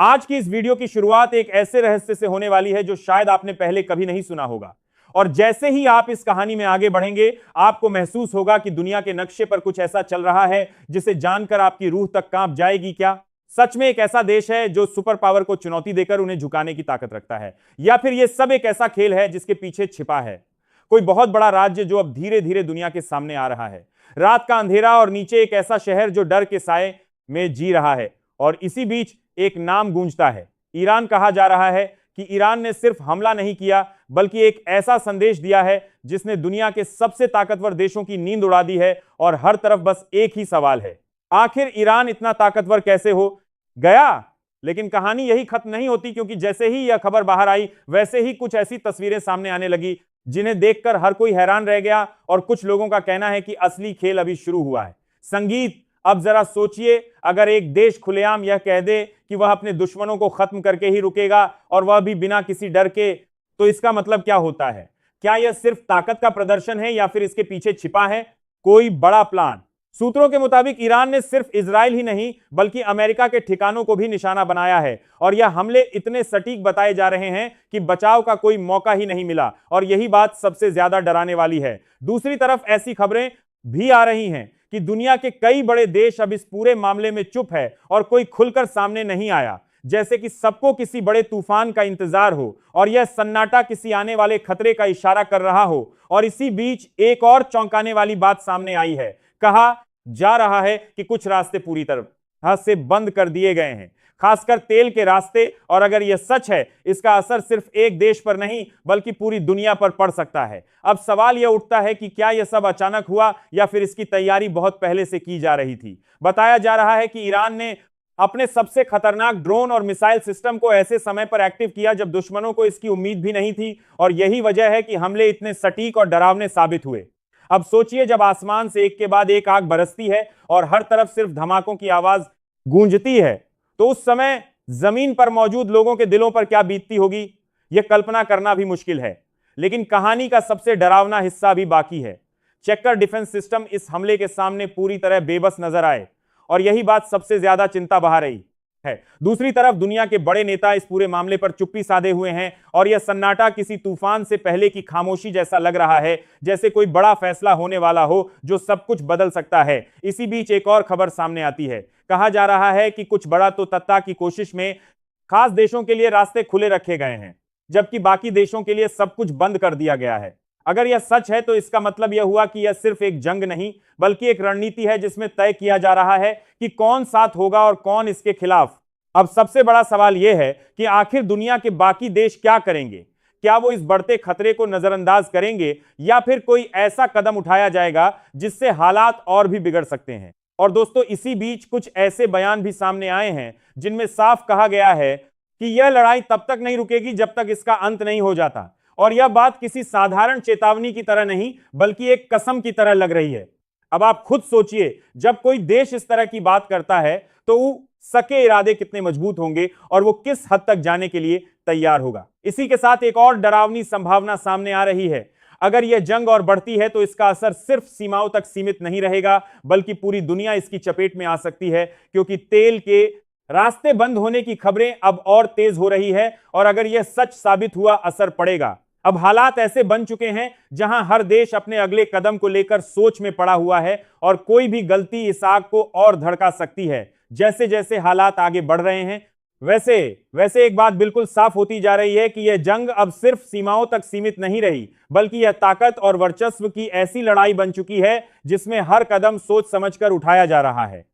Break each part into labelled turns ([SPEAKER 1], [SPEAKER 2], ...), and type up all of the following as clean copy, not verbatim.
[SPEAKER 1] आज की इस वीडियो की शुरुआत एक ऐसे रहस्य से होने वाली है जो शायद आपने पहले कभी नहीं सुना होगा। और जैसे ही आप इस कहानी में आगे बढ़ेंगे, आपको महसूस होगा कि दुनिया के नक्शे पर कुछ ऐसा चल रहा है जिसे जानकर आपकी रूह तक कांप जाएगी। क्या सच में एक ऐसा देश है जो सुपर पावर को चुनौती देकर उन्हें झुकाने की ताकत रखता है, या फिर यह सब एक ऐसा खेल है जिसके पीछे छिपा है कोई बहुत बड़ा राज्य जो अब धीरे धीरे दुनिया के सामने आ रहा है। रात का अंधेरा और नीचे एक ऐसा शहर जो डर के साए में जी रहा है, और इसी बीच एक नाम गूंजता है ईरान। कहा जा रहा है कि ईरान ने सिर्फ हमला नहीं किया, बल्कि एक ऐसा संदेश दिया है जिसने दुनिया के सबसे ताकतवर देशों की नींद उड़ा दी है। और हर तरफ बस एक ही सवाल है, आखिर ईरान इतना ताकतवर कैसे हो गया? लेकिन कहानी यही खत्म नहीं होती, क्योंकि जैसे ही यह खबर बाहर आई, वैसे ही कुछ ऐसी तस्वीरें सामने आने लगी जिन्हें देखकर हर कोई हैरान रह गया। और कुछ लोगों का कहना है कि असली खेल अभी शुरू हुआ है। संगीत, अब जरा सोचिए, अगर एक देश खुलेआम यह कह दे कि वह अपने दुश्मनों को खत्म करके ही रुकेगा, और वह भी बिना किसी डर के, तो इसका मतलब क्या होता है? क्या यह सिर्फ ताकत का प्रदर्शन है, या फिर इसके पीछे छिपा है कोई बड़ा प्लान? सूत्रों के मुताबिक ईरान ने सिर्फ इजराइल ही नहीं, बल्कि अमेरिका के ठिकानों को भी निशाना बनाया है। और यह हमले इतने सटीक बताए जा रहे हैं कि बचाव का कोई मौका ही नहीं मिला। और यही बात सबसे ज्यादा डराने वाली है। दूसरी तरफ ऐसी खबरें भी आ रही हैं कि दुनिया के कई बड़े देश अब इस पूरे मामले में चुप है और कोई खुलकर सामने नहीं आया, जैसे कि सबको किसी बड़े तूफान का इंतजार हो और यह सन्नाटा किसी आने वाले खतरे का इशारा कर रहा हो। और इसी बीच एक और चौंकाने वाली बात सामने आई है। कहा जा रहा है कि कुछ रास्ते पूरी तरह से बंद कर दिए गए हैं, खासकर तेल के रास्ते। और अगर यह सच है, इसका असर सिर्फ एक देश पर नहीं, बल्कि पूरी दुनिया पर पड़ सकता है। अब सवाल यह उठता है कि क्या यह सब अचानक हुआ, या फिर इसकी तैयारी बहुत पहले से की जा रही थी। बताया जा रहा है कि ईरान ने अपने सबसे खतरनाक ड्रोन और मिसाइल सिस्टम को ऐसे समय पर एक्टिव किया जब दुश्मनों को इसकी उम्मीद भी नहीं थी। और यही वजह है कि हमले इतने सटीक और डरावने साबित हुए। अब सोचिए, जब आसमान से एक के बाद एक आग बरसती है और हर तरफ सिर्फ धमाकों की आवाज गूंजती है, तो उस समय जमीन पर मौजूद लोगों के दिलों पर क्या बीतती होगी, यह कल्पना करना भी मुश्किल है। लेकिन कहानी का सबसे डरावना हिस्सा भी बाकी है। चेकर डिफेंस सिस्टम इस हमले के सामने पूरी तरह बेबस नजर आए, और यही बात सबसे ज्यादा चिंता बढ़ा रही है। दूसरी तरफ दुनिया के बड़े नेता इस पूरे मामले पर चुप्पी साधे हुए हैं, और यह सन्नाटा किसी तूफान से पहले की खामोशी जैसा लग रहा है, जैसे कोई बड़ा फैसला होने वाला हो जो सब कुछ बदल सकता है। इसी बीच एक और खबर सामने आती है। कहा जा रहा है कि कुछ बड़ा तो तत्ता की कोशिश में खास देशों के लिए रास्ते खुले रखे गए हैं, जबकि बाकी देशों के लिए सब कुछ बंद कर दिया गया है। अगर यह सच है, तो इसका मतलब यह हुआ कि यह सिर्फ एक जंग नहीं, बल्कि एक रणनीति है जिसमें तय किया जा रहा है कि कौन साथ होगा और कौन इसके खिलाफ। अब सबसे बड़ा सवाल यह है कि आखिर दुनिया के बाकी देश क्या करेंगे? क्या वो इस बढ़ते खतरे को नजरअंदाज करेंगे, या फिर कोई ऐसा कदम उठाया जाएगा जिससे हालात और भी बिगड़ सकते हैं? और दोस्तों, इसी बीच कुछ ऐसे बयान भी सामने आए हैं जिनमें साफ कहा गया है कि यह लड़ाई तब तक नहीं रुकेगी जब तक इसका अंत नहीं हो जाता। और यह बात किसी साधारण चेतावनी की तरह नहीं, बल्कि एक कसम की तरह लग रही है। अब आप खुद सोचिए, जब कोई देश इस तरह की बात करता है तो सके इरादे कितने मजबूत होंगे, और वो किस हद तक जाने के लिए तैयार होगा। इसी के साथ एक और डरावनी संभावना सामने आ रही है। अगर यह जंग और बढ़ती है, तो इसका असर सिर्फ सीमाओं तक सीमित नहीं रहेगा, बल्कि पूरी दुनिया इसकी चपेट में आ सकती है, क्योंकि तेल के रास्ते बंद होने की खबरें अब और तेज हो रही है। और अगर यह सच साबित हुआ, असर पड़ेगा। अब हालात ऐसे बन चुके हैं जहां हर देश अपने अगले कदम को लेकर सोच में पड़ा हुआ है, और कोई भी गलती इस आग को और धड़का सकती है। जैसे जैसे हालात आगे बढ़ रहे हैं, वैसे वैसे एक बात बिल्कुल साफ होती जा रही है कि यह जंग अब सिर्फ सीमाओं तक सीमित नहीं रही, बल्कि यह ताकत और वर्चस्व की ऐसी लड़ाई बन चुकी है जिसमें हर कदम सोच समझकर उठाया जा रहा है।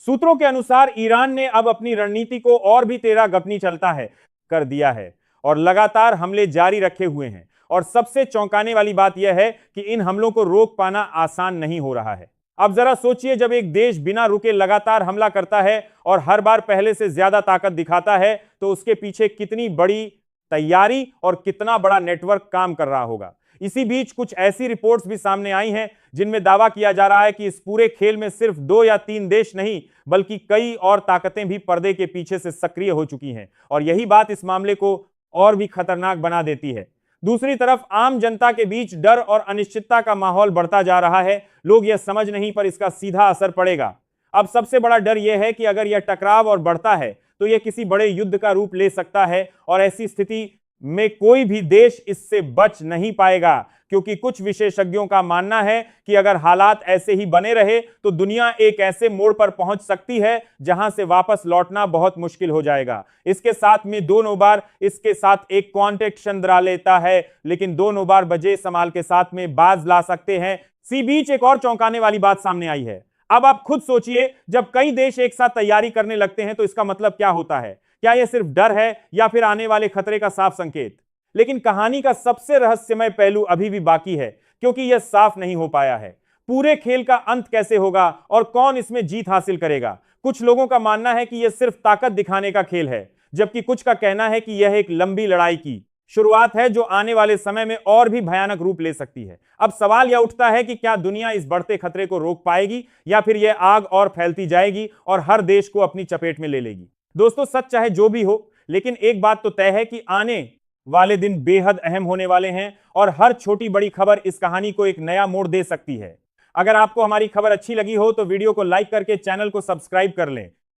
[SPEAKER 1] सूत्रों के अनुसार ईरान ने अब अपनी रणनीति को और भी तेरा गपनी चलता है कर दिया है, और लगातार हमले जारी रखे हुए हैं। और सबसे चौंकाने वाली बात यह है कि इन हमलों को रोक पाना आसान नहीं हो रहा है। अब जरा सोचिए, जब एक देश बिना रुके लगातार हमला करता है और हर बार पहले से ज्यादा ताकत दिखाता है, तो उसके पीछे कितनी बड़ी तैयारी और कितना बड़ा नेटवर्क काम कर रहा होगा। इसी बीच कुछ ऐसी रिपोर्ट्स भी सामने आई हैं जिनमें दावा किया जा रहा है कि इस पूरे खेल में सिर्फ 2 या 3 देश नहीं, बल्कि कई और ताकतें भी पर्दे के पीछे से सक्रिय हो चुकी हैं। और यही बात इस मामले को और भी खतरनाक बना देती है। दूसरी तरफ आम जनता के बीच डर और अनिश्चितता का माहौल बढ़ता जा रहा है। लोग यह समझ नहीं पर इसका सीधा असर पड़ेगा। अब सबसे बड़ा डर यह है कि अगर यह टकराव और बढ़ता है, तो यह किसी बड़े युद्ध का रूप ले सकता है और ऐसी स्थिति में कोई भी देश इससे बच नहीं पाएगा, क्योंकि कुछ विशेषज्ञों का मानना है कि अगर हालात ऐसे ही बने रहे तो दुनिया एक ऐसे मोड़ पर पहुंच सकती है जहां से वापस लौटना बहुत मुश्किल हो जाएगा। इसके साथ में दोनों बार इसके साथ एक कॉन्टेक्ट चंद्रा लेता है, लेकिन दोनों बार बजे समाल के साथ में बाज ला सकते हैं। सी बीच एक और चौंकाने वाली बात सामने आई है। अब आप खुद सोचिए, जब कई देश एक साथ तैयारी करने लगते हैं तो इसका मतलब क्या होता है? क्या यह सिर्फ डर है या फिर आने वाले खतरे का साफ संकेत? लेकिन कहानी का सबसे रहस्यमय पहलू अभी भी बाकी है, क्योंकि यह साफ नहीं हो पाया है। पूरे खेल का अंत कैसे होगा और कौन इसमें जीत हासिल करेगा? कुछ लोगों का मानना है कि यह सिर्फ ताकत दिखाने का खेल है, जबकि कुछ का कहना है कि यह एक लंबी लड़ाई की शुरुआत है जो आने वाले समय में और भी भयानक रूप ले सकती है। अब सवाल यह उठता है कि क्या दुनिया इस बढ़ते खतरे को रोक पाएगी या फिर यह आग और फैलती जाएगी और हर देश को अपनी चपेट में ले लेगी? दोस्तों, सच चाहे जो भी हो, लेकिन एक बात तो तय है कि आने वाले दिन बेहद अहम होने वाले हैं और हर छोटी बड़ी खबर इस कहानी को एक नया मोड़ दे सकती है। अगर आपको हमारी खबर अच्छी लगी हो तो वीडियो को लाइक करके चैनल को सब्सक्राइब कर लें।